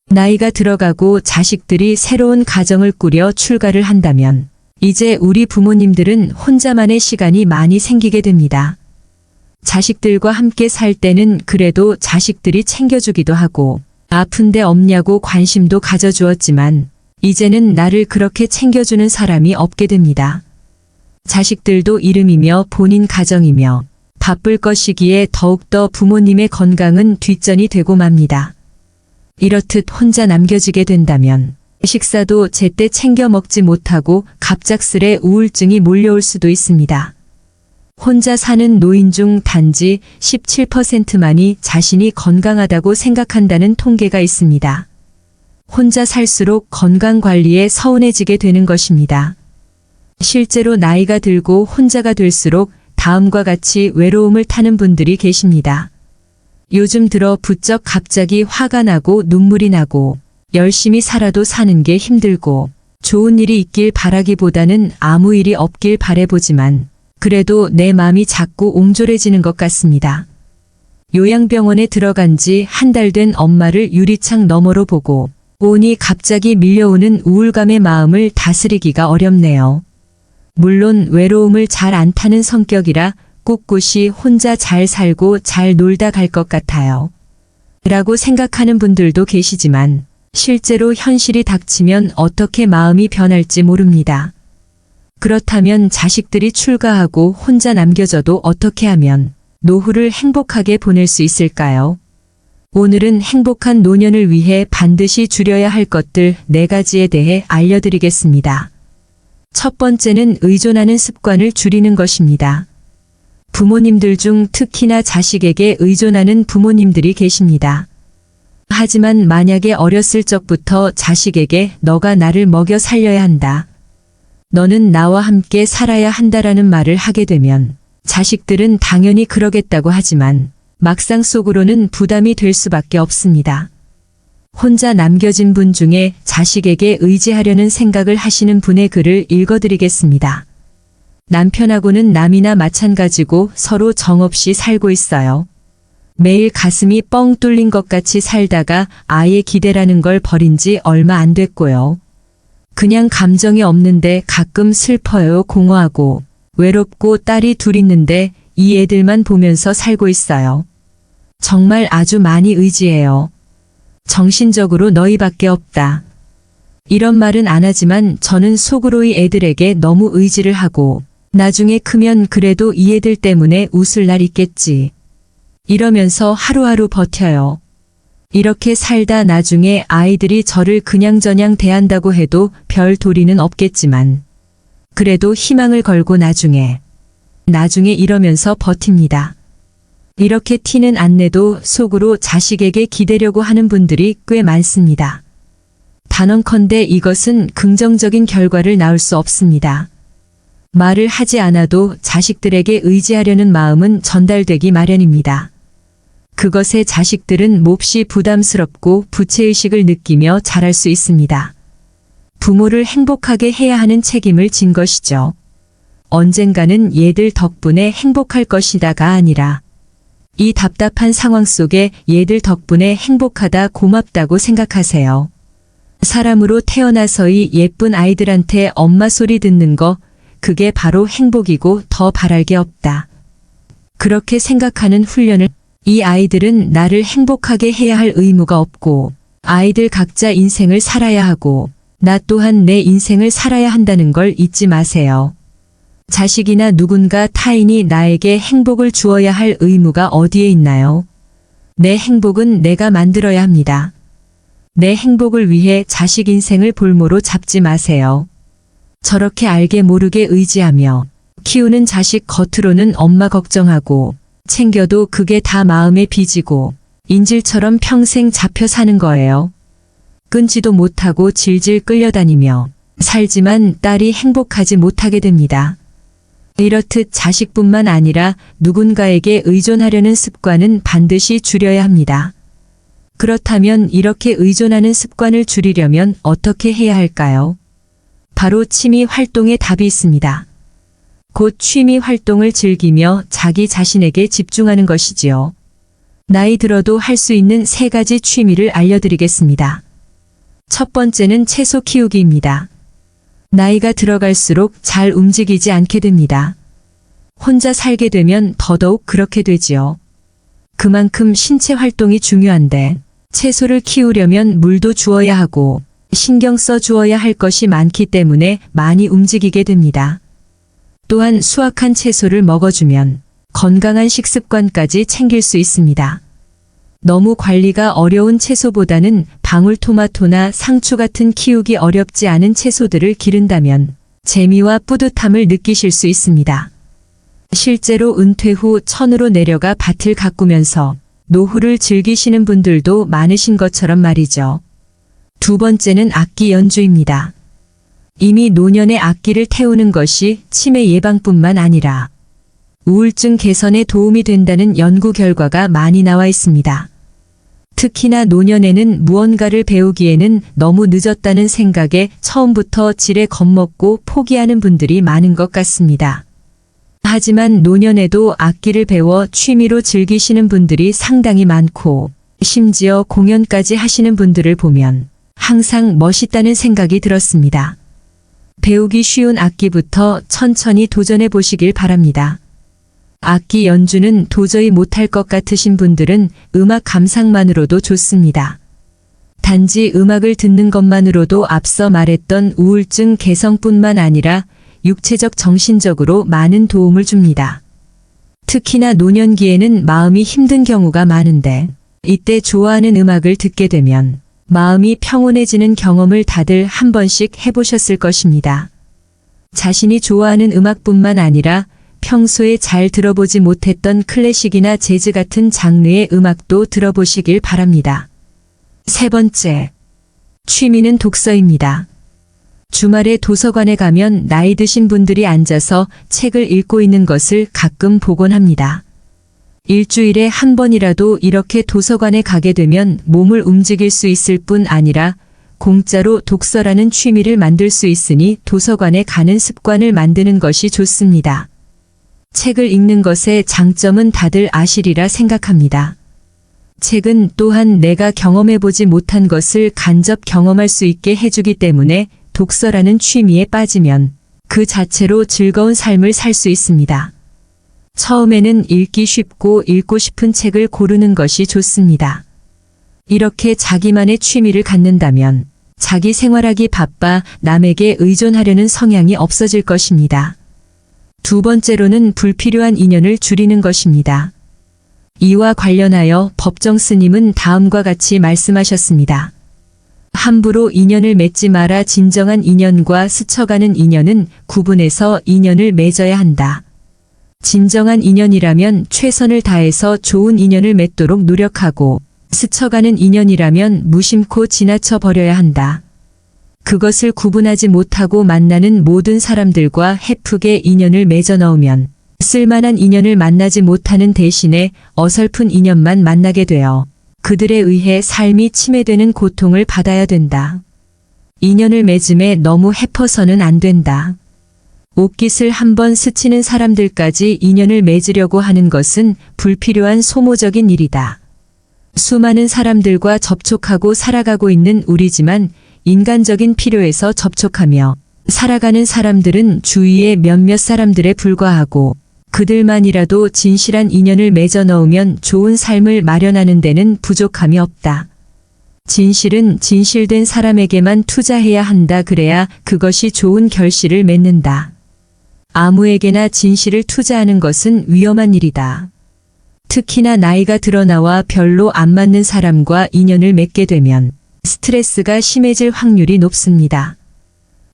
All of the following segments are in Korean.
나이가 들어가고 자식들이 새로운 가정을 꾸려 출가를 한다면 이제 우리 부모님들은 혼자만의 시간이 많이 생기게 됩니다. 자식들과 함께 살 때는 그래도 자식들이 챙겨주기도 하고 아픈데 없냐고 관심도 가져주었지만 이제는 나를 그렇게 챙겨주는 사람이 없게 됩니다. 자식들도 이름이며 본인 가정이며 바쁠 것이기에 더욱더 부모님의 건강은 뒷전이 되고 맙니다. 이렇듯 혼자 남겨지게 된다면 식사도 제때 챙겨 먹지 못하고 갑작스레 우울증이 몰려올 수도 있습니다. 혼자 사는 노인 중 단지 17%만이 자신이 건강하다고 생각한다는 통계가 있습니다. 혼자 살수록 건강관리에 서운해지게 되는 것입니다. 실제로 나이가 들고 혼자가 될수록 다음과 같이 외로움을 타는 분들이 계십니다. 요즘 들어 부쩍 갑자기 화가 나고 눈물이 나고 열심히 살아도 사는 게 힘들고 좋은 일이 있길 바라기보다는 아무 일이 없길 바라보지만 그래도 내 마음이 자꾸 옹졸해지는 것 같습니다. 요양병원에 들어간 지 한 달 된 엄마를 유리창 너머로 보고 오니 갑자기 밀려오는 우울감의 마음을 다스리기가 어렵네요. 물론 외로움을 잘 안 타는 성격이라 꿋꿋이 혼자 잘 살고 잘 놀다 갈 것 같아요. 라고 생각하는 분들도 계시지만 실제로 현실이 닥치면 어떻게 마음이 변할지 모릅니다. 그렇다면 자식들이 출가하고 혼자 남겨져도 어떻게 하면 노후를 행복하게 보낼 수 있을까요? 오늘은 행복한 노년을 위해 반드시 줄여야 할 것들 4가지에 대해 알려드리겠습니다. 첫 번째는 의존하는 습관을 줄이는 것입니다. 부모님들 중 특히나 자식에게 의존하는 부모님들이 계십니다. 하지만 만약에 어렸을 적부터 자식에게 너가 나를 먹여 살려야 한다. 너는 나와 함께 살아야 한다라는 말을 하게 되면 자식들은 당연히 그러겠다고 하지만 막상 속으로는 부담이 될 수밖에 없습니다. 혼자 남겨진 분 중에 자식에게 의지하려는 생각을 하시는 분의 글을 읽어드리겠습니다. 남편하고는 남이나 마찬가지고 서로 정없이 살고 있어요. 매일 가슴이 뻥 뚫린 것 같이 살다가 아이의 기대라는 걸 버린 지 얼마 안 됐고요. 그냥 감정이 없는데 가끔 슬퍼요, 공허하고 외롭고 딸이 둘 있는데 이 애들만 보면서 살고 있어요. 정말 아주 많이 의지해요. 정신적으로 너희밖에 없다. 이런 말은 안 하지만 저는 속으로 이 애들에게 너무 의지를 하고 나중에 크면 그래도 이 애들 때문에 웃을 날 있겠지. 이러면서 하루하루 버텨요. 이렇게 살다 나중에 아이들이 저를 그냥저냥 대한다고 해도 별 도리는 없겠지만 그래도 희망을 걸고 나중에 이러면서 버팁니다. 이렇게 티는 안 내도 속으로 자식에게 기대려고 하는 분들이 꽤 많습니다. 단언컨대 이것은 긍정적인 결과를 낳을 수 없습니다. 말을 하지 않아도 자식들에게 의지하려는 마음은 전달되기 마련입니다. 그것에 자식들은 몹시 부담스럽고 부채의식을 느끼며 자랄 수 있습니다. 부모를 행복하게 해야 하는 책임을 진 것이죠. 언젠가는 얘들 덕분에 행복할 것이다가 아니라 이 답답한 상황 속에 얘들 덕분에 행복하다 고맙다고 생각하세요. 사람으로 태어나서이 예쁜 아이들한테 엄마 소리 듣는 거 그게 바로 행복이고 더 바랄 게 없다. 그렇게 생각하는 훈련을 이 아이들은 나를 행복하게 해야 할 의무가 없고 아이들 각자 인생을 살아야 하고 나 또한 내 인생을 살아야 한다는 걸 잊지 마세요. 자식이나 누군가 타인이 나에게 행복을 주어야 할 의무가 어디에 있나요? 내 행복은 내가 만들어야 합니다. 내 행복을 위해 자식 인생을 볼모로 잡지 마세요. 저렇게 알게 모르게 의지하며 키우는 자식 겉으로는 엄마 걱정하고 챙겨도 그게 다 마음에 빚이고 인질처럼 평생 잡혀 사는 거예요. 끊지도 못하고 질질 끌려다니며 살지만 딸이 행복하지 못하게 됩니다. 이렇듯 자식뿐만 아니라 누군가에게 의존하려는 습관은 반드시 줄여야 합니다. 그렇다면 이렇게 의존하는 습관을 줄이려면 어떻게 해야 할까요? 바로 취미 활동에 답이 있습니다. 곧 취미 활동을 즐기며 자기 자신에게 집중하는 것이지요. 나이 들어도 할 수 있는 3가지 취미를 알려드리겠습니다. 첫 번째는 채소 키우기입니다. 나이가 들어갈수록 잘 움직이지 않게 됩니다. 혼자 살게 되면 더더욱 그렇게 되지요. 그만큼 신체 활동이 중요한데 채소를 키우려면 물도 주어야 하고 신경 써 주어야 할 것이 많기 때문에 많이 움직이게 됩니다. 또한 수확한 채소를 먹어주면 건강한 식습관까지 챙길 수 있습니다. 너무 관리가 어려운 채소보다는 방울토마토나 상추 같은 키우기 어렵지 않은 채소들을 기른다면 재미와 뿌듯함을 느끼실 수 있습니다. 실제로 은퇴 후 천으로 내려가 밭을 가꾸면서 노후를 즐기시는 분들도 많으신 것처럼 말이죠. 두 번째는 악기 연주입니다. 이미 노년에 악기를 태우는 것이 치매 예방뿐만 아니라 우울증 개선에 도움이 된다는 연구 결과가 많이 나와 있습니다. 특히나 노년에는 무언가를 배우기에는 너무 늦었다는 생각에 처음부터 지레 겁먹고 포기하는 분들이 많은 것 같습니다. 하지만 노년에도 악기를 배워 취미로 즐기시는 분들이 상당히 많고 심지어 공연까지 하시는 분들을 보면 항상 멋있다는 생각이 들었습니다. 배우기 쉬운 악기부터 천천히 도전해 보시길 바랍니다. 악기 연주는 도저히 못할 것 같으신 분들은 음악 감상만으로도 좋습니다. 단지 음악을 듣는 것만으로도 앞서 말했던 우울증 개선뿐만 아니라 육체적 정신적으로 많은 도움을 줍니다. 특히나 노년기에는 마음이 힘든 경우가 많은데 이때 좋아하는 음악을 듣게 되면 마음이 평온해지는 경험을 다들 한 번씩 해보셨을 것입니다. 자신이 좋아하는 음악뿐만 아니라 평소에 잘 들어보지 못했던 클래식이나 재즈 같은 장르의 음악도 들어보시길 바랍니다. 세 번째, 취미는 독서입니다. 주말에 도서관에 가면 나이 드신 분들이 앉아서 책을 읽고 있는 것을 가끔 보곤 합니다. 일주일에 한 번이라도 이렇게 도서관에 가게 되면 몸을 움직일 수 있을 뿐 아니라 공짜로 독서라는 취미를 만들 수 있으니 도서관에 가는 습관을 만드는 것이 좋습니다. 책을 읽는 것의 장점은 다들 아시리라 생각합니다. 책은 또한 내가 경험해보지 못한 것을 간접 경험할 수 있게 해주기 때문에 독서라는 취미에 빠지면 그 자체로 즐거운 삶을 살 수 있습니다. 처음에는 읽기 쉽고 읽고 싶은 책을 고르는 것이 좋습니다. 이렇게 자기만의 취미를 갖는다면 자기 생활하기 바빠 남에게 의존하려는 성향이 없어질 것입니다. 두 번째로는 불필요한 인연을 줄이는 것입니다. 이와 관련하여 법정 스님은 다음과 같이 말씀하셨습니다. 함부로 인연을 맺지 마라. 진정한 인연과 스쳐가는 인연은 구분해서 인연을 맺어야 한다. 진정한 인연이라면 최선을 다해서 좋은 인연을 맺도록 노력하고 스쳐가는 인연이라면 무심코 지나쳐 버려야 한다. 그것을 구분하지 못하고 만나는 모든 사람들과 헤프게 인연을 맺어 넣으면 쓸만한 인연을 만나지 못하는 대신에 어설픈 인연만 만나게 되어 그들에 의해 삶이 침해되는 고통을 받아야 된다. 인연을 맺음에 너무 헤퍼서는 안 된다. 옷깃을 한번 스치는 사람들까지 인연을 맺으려고 하는 것은 불필요한 소모적인 일이다. 수많은 사람들과 접촉하고 살아가고 있는 우리지만 인간적인 필요에서 접촉하며 살아가는 사람들은 주위의 몇몇 사람들에 불과하고 그들만이라도 진실한 인연을 맺어 넣으면 좋은 삶을 마련하는 데는 부족함이 없다. 진실은 진실된 사람에게만 투자해야 한다. 그래야 그것이 좋은 결실을 맺는다. 아무에게나 진실을 투자하는 것은 위험한 일이다. 특히나 나이가 들어 나와 별로 안 맞는 사람과 인연을 맺게 되면 스트레스가 심해질 확률이 높습니다.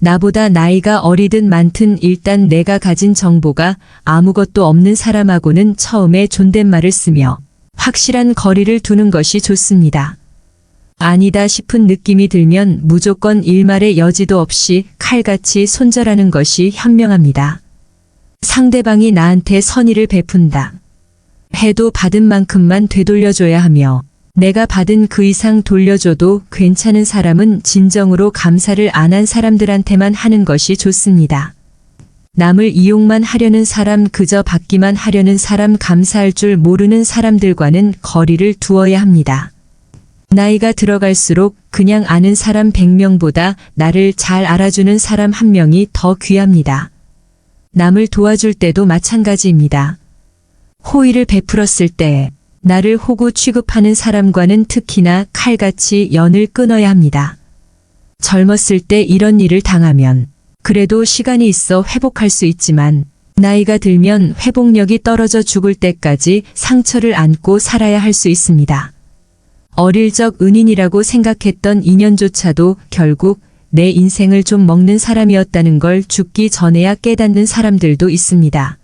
나보다 나이가 어리든 많든 일단 내가 가진 정보가 아무것도 없는 사람하고는 처음에 존댓말을 쓰며 확실한 거리를 두는 것이 좋습니다. 아니다 싶은 느낌이 들면 무조건 일말의 여지도 없이 칼같이 손절하는 것이 현명합니다. 상대방이 나한테 선의를 베푼다 해도 받은 만큼만 되돌려줘야 하며 내가 받은 그 이상 돌려줘도 괜찮은 사람은 진정으로 감사를 안 한 사람들한테만 하는 것이 좋습니다. 남을 이용만 하려는 사람, 그저 받기만 하려는 사람, 감사할 줄 모르는 사람들과는 거리를 두어야 합니다. 나이가 들어갈수록 그냥 아는 사람 100명보다 나를 잘 알아주는 사람 1명이 더 귀합니다. 남을 도와줄 때도 마찬가지입니다. 호의를 베풀었을 때 나를 호구 취급하는 사람과는 특히나 칼같이 연을 끊어야 합니다. 젊었을 때 이런 일을 당하면 그래도 시간이 있어 회복할 수 있지만 나이가 들면 회복력이 떨어져 죽을 때까지 상처를 안고 살아야 할 수 있습니다. 어릴 적 은인이라고 생각했던 인연조차도 결국 내 인생을 좀 먹는 사람이었다는 걸 죽기 전에야 깨닫는 사람들도 있습니다.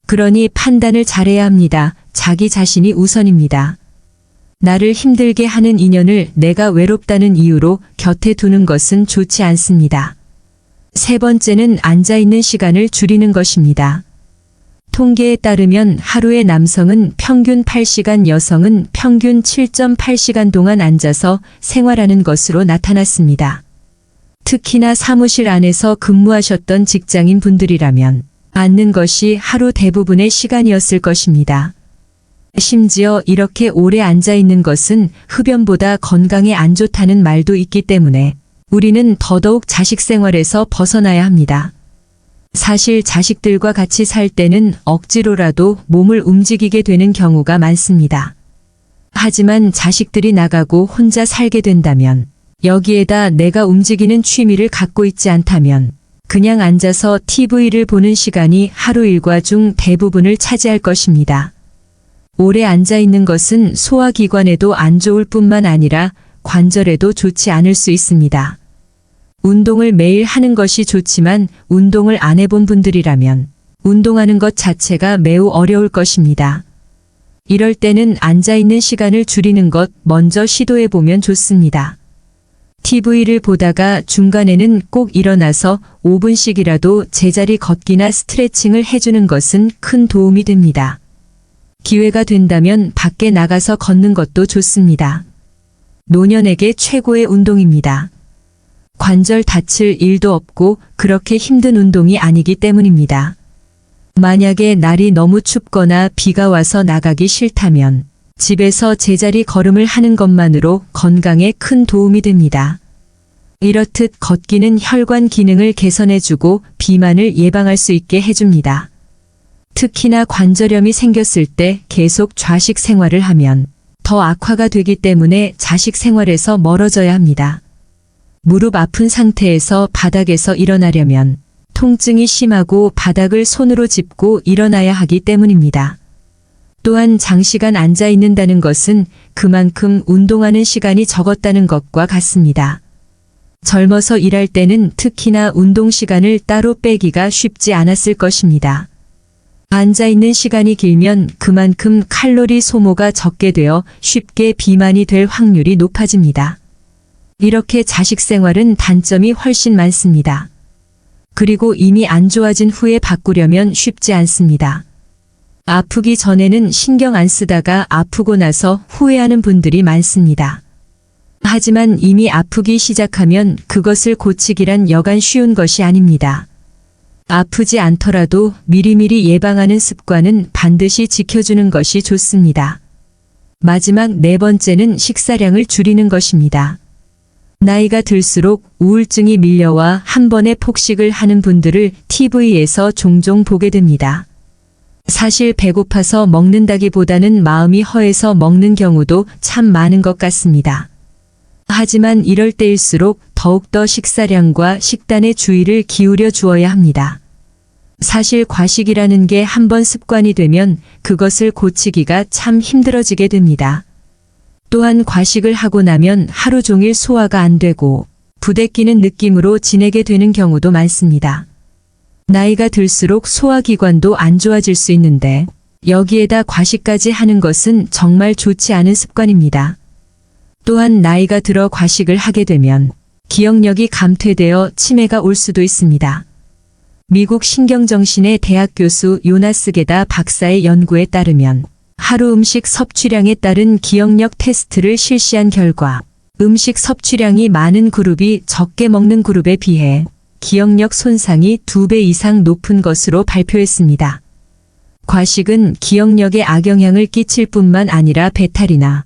그러니 판단을 잘해야 합니다. 자기 자신이 우선입니다. 나를 힘들게 하는 인연을 내가 외롭다는 이유로 곁에 두는 것은 좋지 않습니다. 세 번째는 앉아있는 시간을 줄이는 것입니다. 통계에 따르면 하루에 남성은 평균 8시간, 여성은 평균 7.8시간 동안 앉아서 생활하는 것으로 나타났습니다. 특히나 사무실 안에서 근무하셨던 직장인 분들이라면 앉는 것이 하루 대부분의 시간이었을 것입니다. 심지어 이렇게 오래 앉아 있는 것은 흡연보다 건강에 안 좋다는 말도 있기 때문에 우리는 더더욱 자식 생활에서 벗어나야 합니다. 사실 자식들과 같이 살 때는 억지로라도 몸을 움직이게 되는 경우가 많습니다. 하지만 자식들이 나가고 혼자 살게 된다면 여기에다 내가 움직이는 취미를 갖고 있지 않다면 그냥 앉아서 TV를 보는 시간이 하루 일과 중 대부분을 차지할 것입니다. 오래 앉아 있는 것은 소화기관에도 안 좋을 뿐만 아니라 관절에도 좋지 않을 수 있습니다. 운동을 매일 하는 것이 좋지만 운동을 안 해본 분들이라면 운동하는 것 자체가 매우 어려울 것입니다. 이럴 때는 앉아 있는 시간을 줄이는 것 먼저 시도해 보면 좋습니다. TV를 보다가 중간에는 꼭 일어나서 5분씩이라도 제자리 걷기나 스트레칭을 해주는 것은 큰 도움이 됩니다. 기회가 된다면 밖에 나가서 걷는 것도 좋습니다. 노년에게 최고의 운동입니다. 관절 다칠 일도 없고 그렇게 힘든 운동이 아니기 때문입니다. 만약에 날이 너무 춥거나 비가 와서 나가기 싫다면 집에서 제자리 걸음을 하는 것만으로 건강에 큰 도움이 됩니다. 이렇듯 걷기는 혈관 기능을 개선해주고 비만을 예방할 수 있게 해줍니다. 특히나 관절염이 생겼을 때 계속 좌식 생활을 하면 더 악화가 되기 때문에 좌식 생활에서 멀어져야 합니다. 무릎 아픈 상태에서 바닥에서 일어나려면 통증이 심하고 바닥을 손으로 짚고 일어나야 하기 때문입니다. 또한 장시간 앉아 있는다는 것은 그만큼 운동하는 시간이 적었다는 것과 같습니다. 젊어서 일할 때는 특히나 운동 시간을 따로 빼기가 쉽지 않았을 것입니다. 앉아 있는 시간이 길면 그만큼 칼로리 소모가 적게 되어 쉽게 비만이 될 확률이 높아집니다. 이렇게 자식 생활은 단점이 훨씬 많습니다. 그리고 이미 안 좋아진 후에 바꾸려면 쉽지 않습니다. 아프기 전에는 신경 안 쓰다가 아프고 나서 후회하는 분들이 많습니다. 하지만 이미 아프기 시작하면 그것을 고치기란 여간 쉬운 것이 아닙니다. 아프지 않더라도 미리미리 예방하는 습관은 반드시 지켜주는 것이 좋습니다. 마지막 네 번째는 식사량을 줄이는 것입니다. 나이가 들수록 우울증이 밀려와 한 번에 폭식을 하는 분들을 TV에서 종종 보게 됩니다. 사실 배고파서 먹는다기보다는 마음이 허해서 먹는 경우도 참 많은 것 같습니다. 하지만 이럴 때일수록 더욱더 식사량과 식단에 주의를 기울여 주어야 합니다. 사실 과식이라는 게 한번 습관이 되면 그것을 고치기가 참 힘들어지게 됩니다. 또한 과식을 하고 나면 하루 종일 소화가 안 되고 부대끼는 느낌으로 지내게 되는 경우도 많습니다. 나이가 들수록 소화기관도 안 좋아질 수 있는데 여기에다 과식까지 하는 것은 정말 좋지 않은 습관입니다. 또한 나이가 들어 과식을 하게 되면 기억력이 감퇴되어 치매가 올 수도 있습니다. 미국 신경정신의 대학 교수 요나스 게다 박사의 연구에 따르면 하루 음식 섭취량에 따른 기억력 테스트를 실시한 결과 음식 섭취량이 많은 그룹이 적게 먹는 그룹에 비해 기억력 손상이 2배 이상 높은 것으로 발표했습니다. 과식은 기억력에 악영향을 끼칠 뿐만 아니라 배탈이나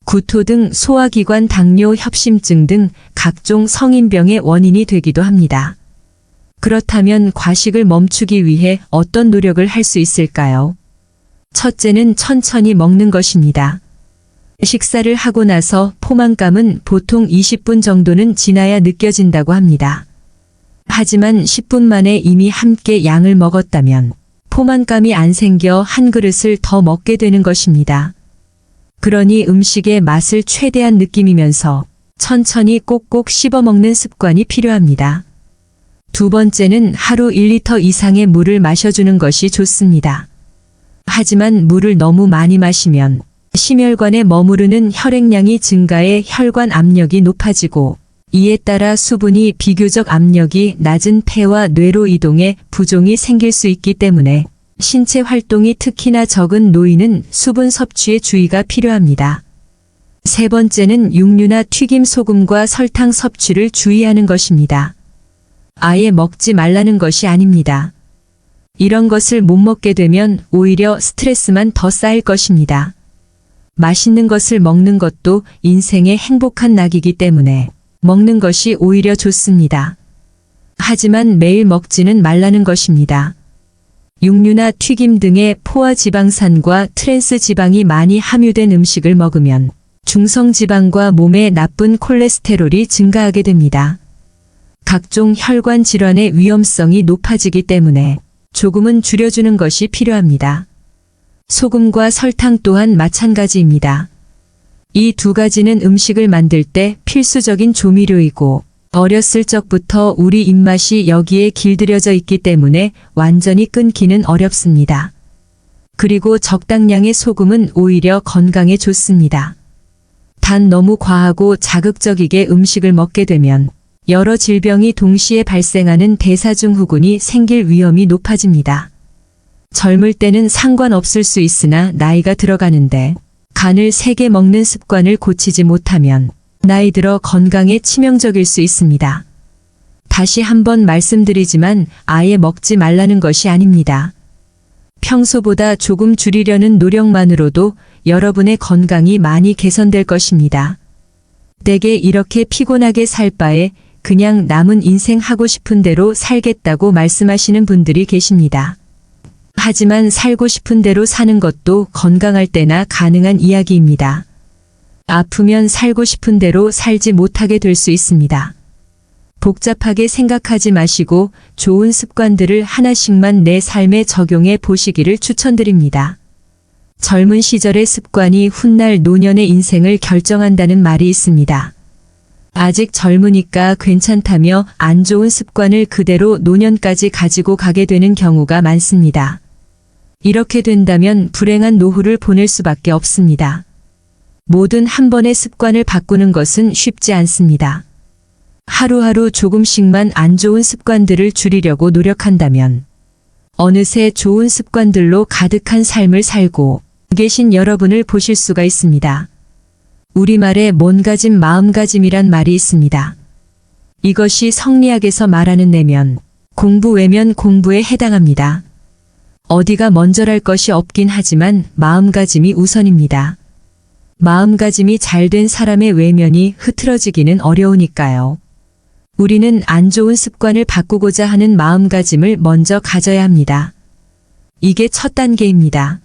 구토 등 소화기관 당뇨 협심증 등 각종 성인병의 원인이 되기도 합니다. 그렇다면 과식을 멈추기 위해 어떤 노력을 할 수 있을까요? 첫째는 천천히 먹는 것입니다. 식사를 하고 나서 포만감은 보통 20분 정도는 지나야 느껴진다고 합니다. 하지만 10분 만에 이미 함께 양을 먹었다면 포만감이 안 생겨 한 그릇을 더 먹게 되는 것입니다. 그러니 음식의 맛을 최대한 느끼면서 천천히 꼭꼭 씹어 먹는 습관이 필요합니다. 두 번째는 하루 1리터 이상의 물을 마셔주는 것이 좋습니다. 하지만 물을 너무 많이 마시면 심혈관에 머무르는 혈액량이 증가해 혈관 압력이 높아지고 이에 따라 수분이 비교적 압력이 낮은 폐와 뇌로 이동해 부종이 생길 수 있기 때문에 신체 활동이 특히나 적은 노인은 수분 섭취에 주의가 필요합니다. 세 번째는 육류나 튀김 소금과 설탕 섭취를 주의하는 것입니다. 아예 먹지 말라는 것이 아닙니다. 이런 것을 못 먹게 되면 오히려 스트레스만 더 쌓일 것입니다. 맛있는 것을 먹는 것도 인생의 행복한 낙이기 때문에 먹는 것이 오히려 좋습니다. 하지만 매일 먹지는 말라는 것입니다. 육류나 튀김 등의 포화 지방산과 트랜스 지방이 많이 함유된 음식을 먹으면 중성 지방과 몸에 나쁜 콜레스테롤이 증가하게 됩니다. 각종 혈관 질환의 위험성이 높아지기 때문에 조금은 줄여주는 것이 필요합니다. 소금과 설탕 또한 마찬가지입니다. 이 두 가지는 음식을 만들 때 필수적인 조미료이고 어렸을 적부터 우리 입맛이 여기에 길들여져 있기 때문에 완전히 끊기는 어렵습니다. 그리고 적당량의 소금은 오히려 건강에 좋습니다. 단 너무 과하고 자극적이게 음식을 먹게 되면 여러 질병이 동시에 발생하는 대사증후군이 생길 위험이 높아집니다. 젊을 때는 상관없을 수 있으나 나이가 들어가는데 간을 세게 먹는 습관을 고치지 못하면 나이 들어 건강에 치명적일 수 있습니다. 다시 한번 말씀드리지만 아예 먹지 말라는 것이 아닙니다. 평소보다 조금 줄이려는 노력만으로도 여러분의 건강이 많이 개선될 것입니다. 내게 이렇게 피곤하게 살 바에 그냥 남은 인생 하고 싶은 대로 살겠다고 말씀하시는 분들이 계십니다. 하지만 살고 싶은 대로 사는 것도 건강할 때나 가능한 이야기입니다. 아프면 살고 싶은 대로 살지 못하게 될 수 있습니다. 복잡하게 생각하지 마시고 좋은 습관들을 하나씩만 내 삶에 적용해 보시기를 추천드립니다. 젊은 시절의 습관이 훗날 노년의 인생을 결정한다는 말이 있습니다. 아직 젊으니까 괜찮다며 안 좋은 습관을 그대로 노년까지 가지고 가게 되는 경우가 많습니다. 이렇게 된다면 불행한 노후를 보낼 수밖에 없습니다. 뭐든 한 번의 습관을 바꾸는 것은 쉽지 않습니다. 하루하루 조금씩만 안 좋은 습관들을 줄이려고 노력한다면 어느새 좋은 습관들로 가득한 삶을 살고 계신 여러분을 보실 수가 있습니다. 우리말에 몸가짐 마음가짐이란 말이 있습니다. 이것이 성리학에서 말하는 내면, 공부 외면 공부에 해당합니다. 어디가 먼저랄 것이 없긴 하지만 마음가짐이 우선입니다. 마음가짐이 잘된 사람의 외면이 흐트러지기는 어려우니까요. 우리는 안 좋은 습관을 바꾸고자 하는 마음가짐을 먼저 가져야 합니다. 이게 첫 단계입니다.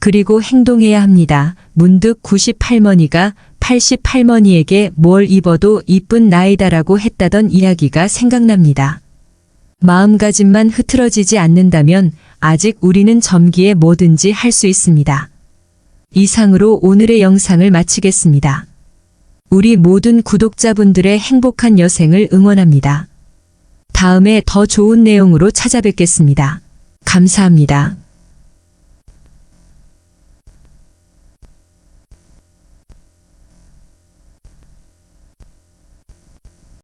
그리고 행동해야 합니다. 문득 98할머니가 88할머니에게 뭘 입어도 이쁜 나이다라고 했다던 이야기가 생각납니다. 마음가짐만 흐트러지지 않는다면 아직 우리는 젊기에 뭐든지 할 수 있습니다. 이상으로 오늘의 영상을 마치겠습니다. 우리 모든 구독자분들의 행복한 여생을 응원합니다. 다음에 더 좋은 내용으로 찾아뵙겠습니다. 감사합니다.